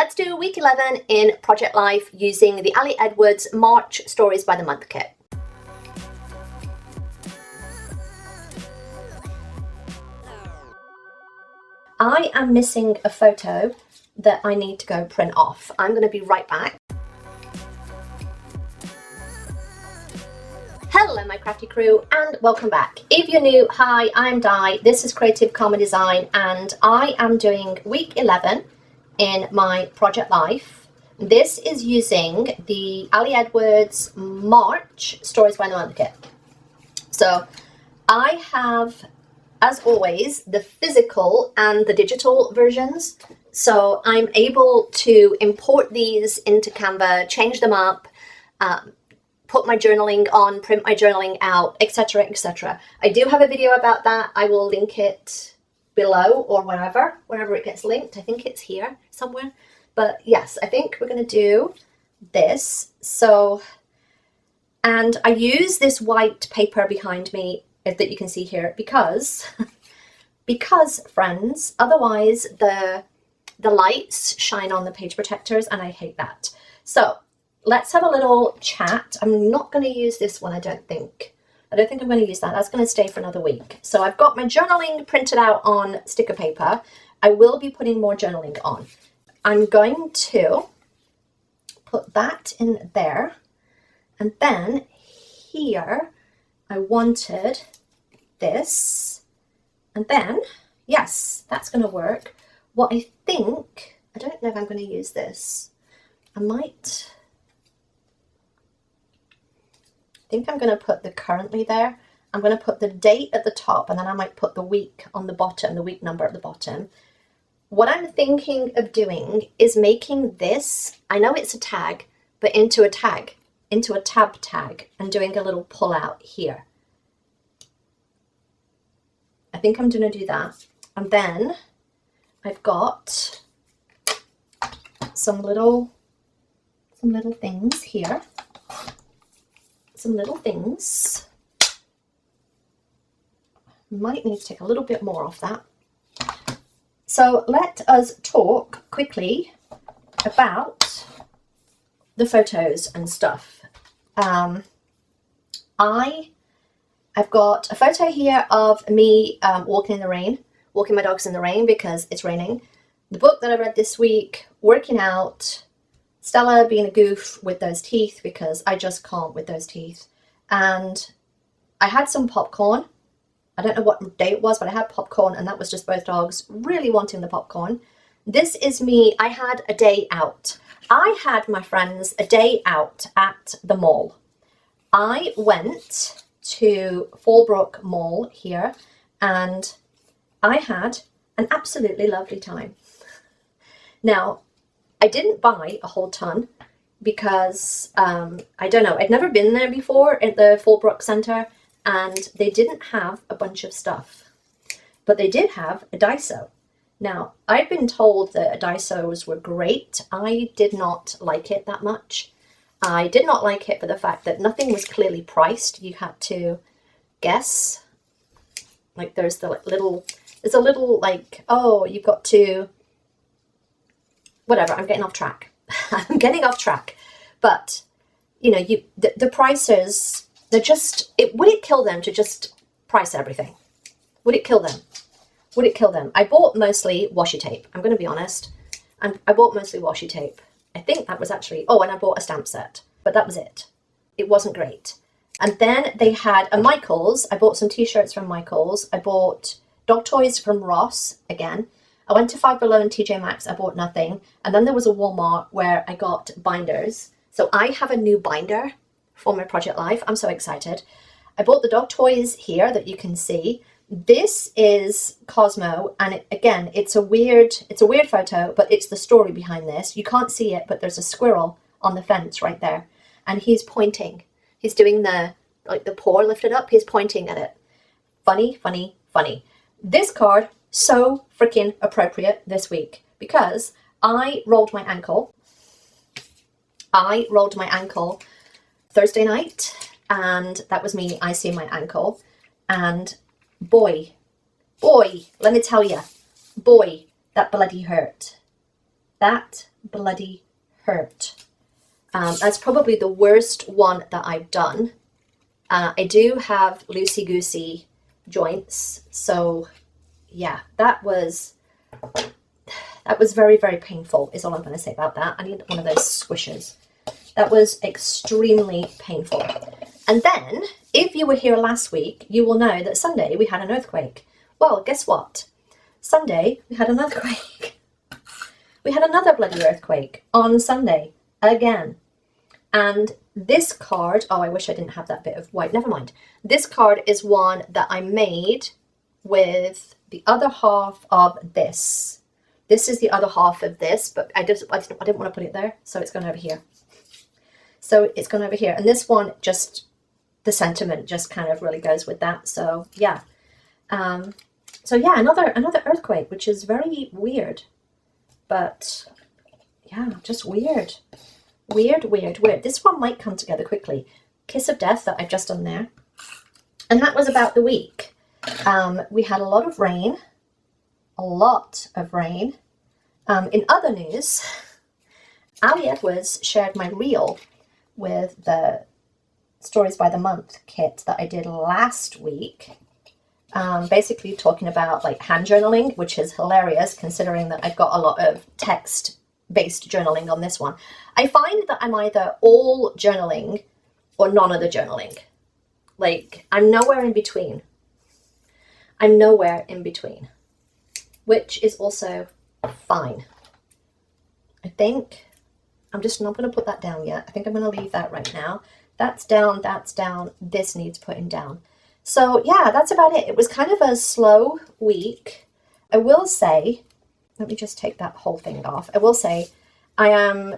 Let's do week 11 in Project Life using the Ali Edwards March Stories by the Month kit. I am missing a photo that I need to go print off. I'm going to be right back. Hello my crafty crew and welcome back. If you're new, hi, I'm Di, this is Creative Karma Design and I am doing week 11 in my Project Life. This is using the Ali Edwards March Stories by the Month kit. So I have, as always, the physical and the digital versions. So I'm able to import these into Canva, change them up, put my journaling on, print my journaling out, etc, etc. I do have a video about that. I will link it below or wherever it gets linked. I think it's here somewhere. But yes, I think we're going to do this. So, and I use this white paper behind me that you can see here because friends, otherwise the lights shine on the page protectors and I hate that. So let's have a little chat. I'm not going to use this one, I don't think I'm going to use that. That's going to stay for another week. So I've got my journaling printed out on sticker paper. I will be putting more journaling on. I'm going to put that in there. And then here I wanted this. And then, yes, that's going to work. What I think, I don't know if I'm going to use this. I think I'm going to put the currently there. I'm going to put the date at the top and then I might put the week on the bottom, the week number at the bottom. What I'm thinking of doing is making this, I know it's a tag, but into a tab tag and doing a little pull out here. I think I'm going to do that. And then I've got some little things here. Some little things. Might need to take a little bit more off that. So let us talk quickly about the photos and stuff. I've got a photo here of me walking in the rain, walking my dogs in the rain because it's raining. The book that I read this week, working out, Stella being a goof with those teeth because I just can't with those teeth. And I had some popcorn. I don't know what day it was, but I had popcorn and that was just both dogs really wanting the popcorn. This is me. I had a day out. I had, my friends, a day out at the mall. I went to Fallbrook Mall here and I had an absolutely lovely time. Now, I didn't buy a whole ton because, I don't know, I'd never been there before at the Fallbrook Centre and they didn't have a bunch of stuff, but they did have a Daiso. Now, I'd been told that Daisos were great. I did not like it that much. I did not like it for the fact that nothing was clearly priced. You had to guess. Like there's a little like, oh, you've got to, whatever, I'm getting off track. I'm getting off track. But, you know, the prices, they're just, would it kill them to just price everything? Would it kill them? Would it kill them? I bought mostly washi tape. I'm going to be honest. I bought mostly washi tape. I think that was actually, oh, and I bought a stamp set. But that was it. It wasn't great. And then they had a Michaels. I bought some t-shirts from Michaels. I bought dog toys from Ross again. I went to Five Below and TJ Maxx, I bought nothing. And then there was a Walmart where I got binders. So I have a new binder for my Project Life. I'm so excited. I bought the dog toys here that you can see. This is Cosmo, and again, it's a weird photo, but it's the story behind this. You can't see it, but there's a squirrel on the fence right there. And he's pointing. He's doing the paw lifted up. He's pointing at it. Funny, funny, funny. This card, so freaking appropriate this week because I rolled my ankle. I rolled my ankle Thursday night and that was me icing my ankle. And boy, let me tell you, boy, that bloody hurt. That bloody hurt. That's probably the worst one that I've done. I do have loosey-goosey joints, so yeah, that was very, very painful is all I'm going to say about that. I need one of those squishers. That was extremely painful. And then, if you were here last week, you will know that Sunday we had an earthquake. Well, guess what? Sunday we had an earthquake. We had another bloody earthquake on Sunday again. And this card, oh, I wish I didn't have that bit of white. Never mind. This card is one that I made with the other half of this. This is the other half of this, but I didn't want to put it there, so it's gone over here. So it's gone over here. And this one, just the sentiment just kind of really goes with that. So yeah. So yeah, another earthquake, which is very weird. But yeah, just weird. Weird, weird, weird. This one might come together quickly. Kiss of Death that I've just done there. And that was about the week. We had a lot of rain. A lot of rain. In other news, Ali Edwards shared my reel with the Stories by the Month kit that I did last week. Basically talking about like hand journaling, which is hilarious considering that I've got a lot of text-based journaling on this one. I find that I'm either all journaling or none of the journaling. Like, I'm nowhere in between. I'm nowhere in between, which is also fine. I think I'm just not going to put that down yet. I think I'm going to leave that right now. That's down, that's down. This needs putting down. So yeah, that's about it. It was kind of a slow week. I will say, let me just take that whole thing off. I will say I am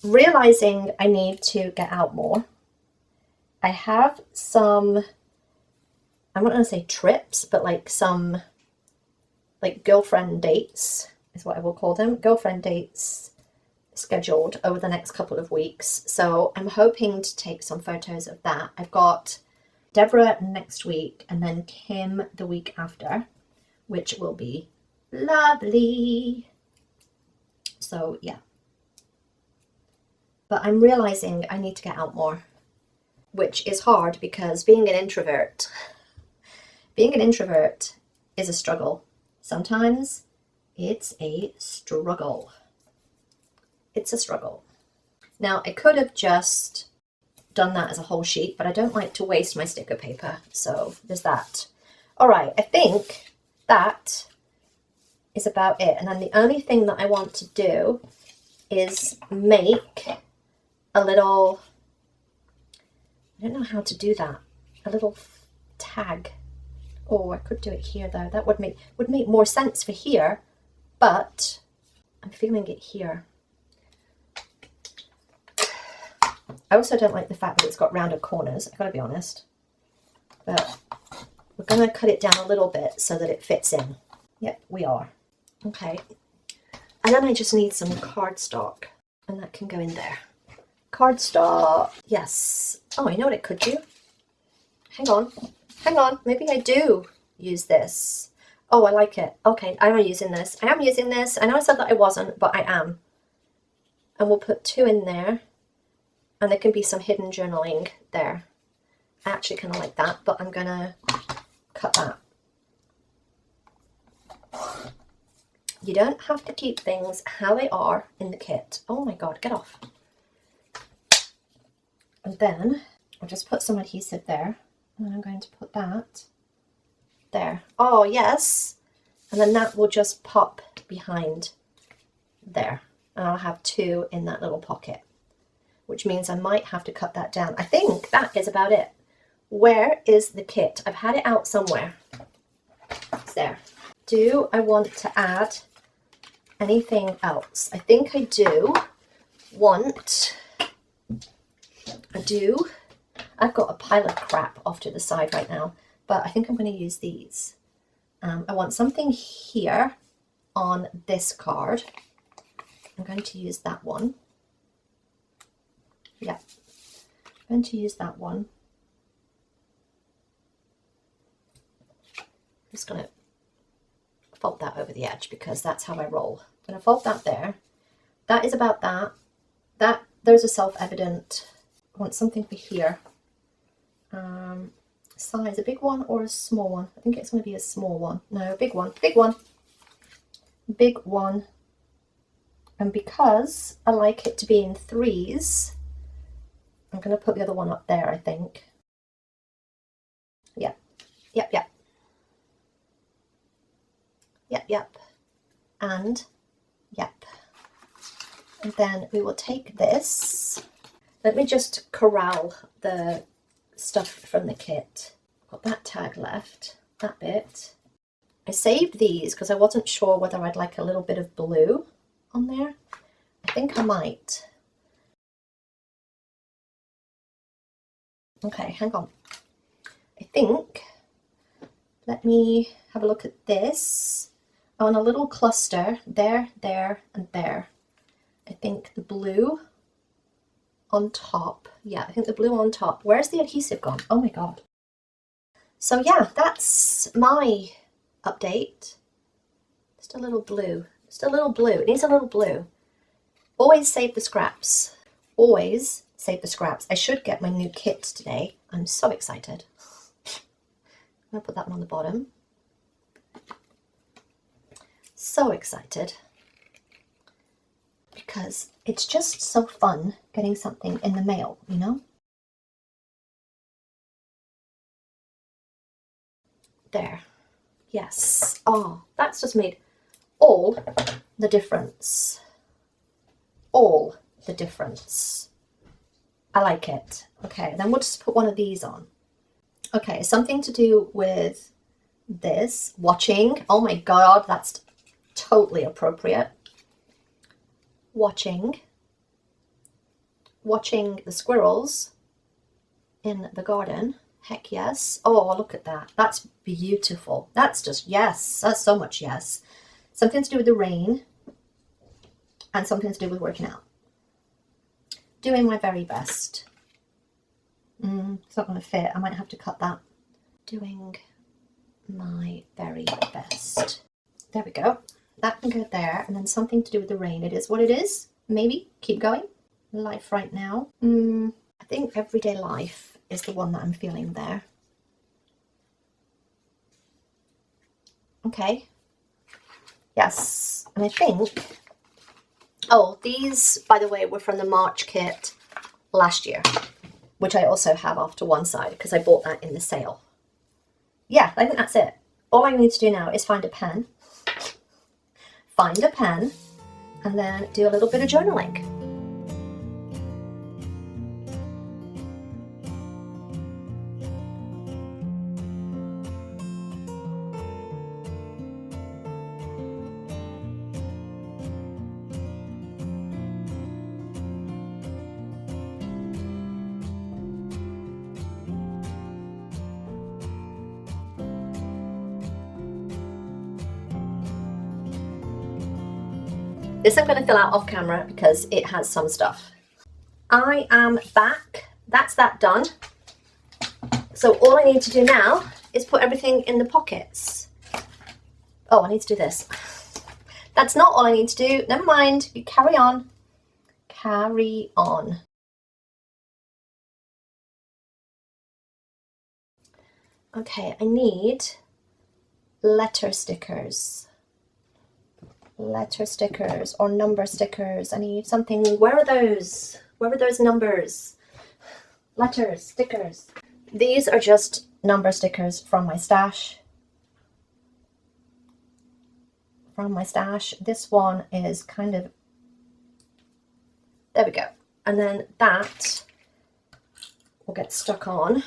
realizing I need to get out more. I have some, I'm not going to say trips, but like some like girlfriend dates is what I will call them. Girlfriend dates scheduled over the next couple of weeks. So I'm hoping to take some photos of that. I've got Deborah next week and then Kim the week after, which will be lovely. So yeah. But I'm realizing I need to get out more, which is hard because being an introvert is a struggle. Sometimes it's a struggle. It's a struggle. Now, I could have just done that as a whole sheet, but I don't like to waste my sticker paper. So there's that. All right, I think that is about it. And then the only thing that I want to do is make a little, I don't know how to do that, a little tag. Oh, I could do it here though. That would make more sense for here, but I'm feeling it here. I also don't like the fact that it's got rounded corners, I've got to be honest. But we're going to cut it down a little bit so that it fits in. Yep, we are. Okay. And then I just need some cardstock, and that can go in there. Cardstock, yes. Oh, I know what it could do. Hang on, maybe I do use this. Oh, I like it. Okay, I am using this. I am using this. I know I said that I wasn't, but I am. And we'll put 2 in there. And there can be some hidden journaling there. I actually kind of like that, but I'm going to cut that. You don't have to keep things how they are in the kit. Oh my God, get off. And then I'll just put some adhesive there. And then I'm going to put that there. Oh, yes. And then that will just pop behind there. And I'll have 2 in that little pocket, which means I might have to cut that down. I think that is about it. Where is the kit? I've had it out somewhere. It's there. Do I want to add anything else? I think I do want, I've got a pile of crap off to the side right now, but I think I'm going to use these. I want something here on this card. I'm going to use that one. Yeah, I'm going to use that one. I'm just going to fold that over the edge because that's how I roll. I'm going to fold that there. that is about that. Those are self-evident. I want something for here. Size, a big one or a small one? I think it's going to be a small one. No, a big one. Big one. Big one. And because I like it to be in threes, I'm going to put the other one up there, I think. Yep. Yep, yep. Yep, yep. And yep. And then we will take this. Let me just corral the stuff from the kit. Got that tag left, that bit. I saved these because I wasn't sure whether I'd like a little bit of blue on there. I think I might. Okay, hang on. I think, let me have a look at this. On a little cluster, there, there, and there. I think the blue on top. Yeah, I think the blue on top. Where's the adhesive gone? Oh my God. So yeah, that's my update. Just a little blue. Just a little blue. It needs a little blue. Always save the scraps. Always save the scraps. I should get my new kit today. I'm so excited. I'm going to put that one on the bottom. So excited. Because it's just so fun getting something in the mail, you know? There. Yes. Oh, that's just made all the difference. All the difference. I like it. Okay, then we'll just put one of these on. Okay, something to do with this. Watching. Oh my God, that's totally appropriate. Watching the squirrels in the garden. Heck yes. Oh, look at that. That's beautiful. That's just yes. That's so much yes. Something to do with the rain and something to do with working out. Doing my very best. It's not going to fit. I might have to cut that. Doing my very best. There we go. That can go there, and then something to do with the rain. It is what it is. Maybe. Keep going. Life right now. I think everyday life is the one that I'm feeling there. Okay. Yes. And I think... Oh, these, by the way, were from the March kit last year, which I also have off to one side because I bought that in the sale. Yeah, I think that's it. All I need to do now is find a pen. Find a pen and then do a little bit of journaling. This I'm going to fill out off camera because it has some stuff. I am back. That's that done. So all I need to do now is put everything in the pockets. Oh, I need to do this. That's not all I need to do. Never mind. You carry on. Carry on. Okay, I need letter stickers. Letter stickers or number stickers. I need something. Where are those? Where are those numbers? Letters, stickers. These are just number stickers from my stash. From my stash. This one is kind of... There we go. And then that will get stuck on.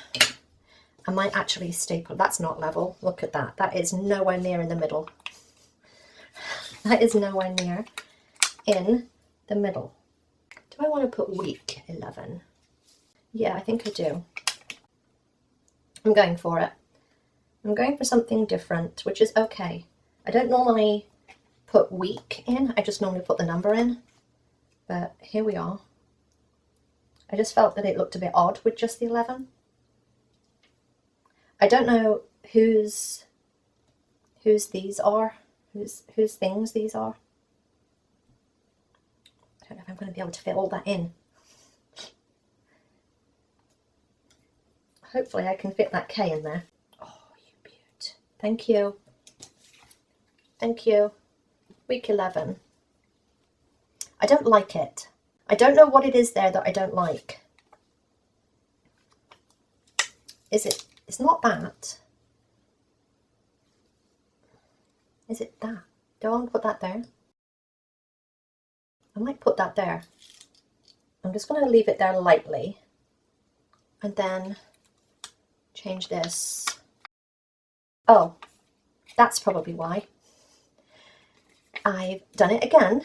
I might actually staple. That's not level. Look at that. That is nowhere near in the middle. That is nowhere near in the middle. Do I want to put week 11? Yeah, I think I do. I'm going for it. I'm going for something different, which is okay. I don't normally put week in. I just normally put the number in. But here we are. I just felt that it looked a bit odd with just the 11. I don't know whose these are. Whose things these are. going to be able to fit all that in. Hopefully I can fit that K in there. Oh, you beaut. Thank you. Thank you. Week 11. I don't like it. I don't know what it is there that I don't like. Is it? It's not that. Is it that? Do I want to put that there? I might put that there. I'm just going to leave it there lightly. And then change this. Oh, that's probably why. I've done it again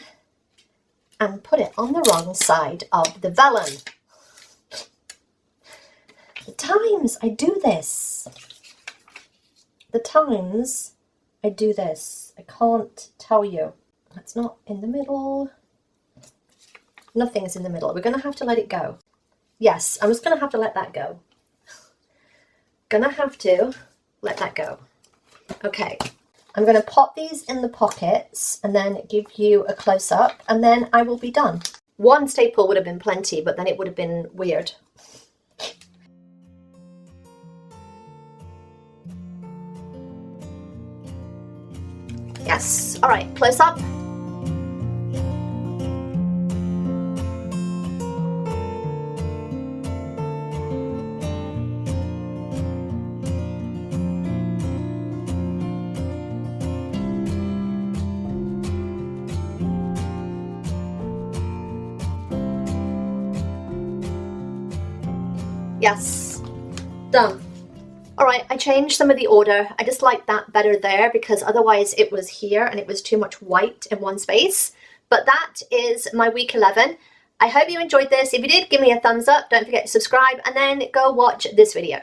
and put it on the wrong side of the vellum. The times I do this. The times I do this. I can't tell you. That's not in the middle. Nothing's in the middle. We're going to have to let it go. Yes, I'm just going to have to let that go. Gonna have to let that go. Okay, I'm going to pop these in the pockets and then give you a close-up, and then I will be done. One staple would have been plenty, but then it would have been weird. Yes, all right, close-up. Yes, done. All right, I changed some of the order. I just like that better there because otherwise it was here and it was too much white in one space. But that is my week 11. I hope you enjoyed this. If you did, give me a thumbs up. Don't forget to subscribe and then go watch this video.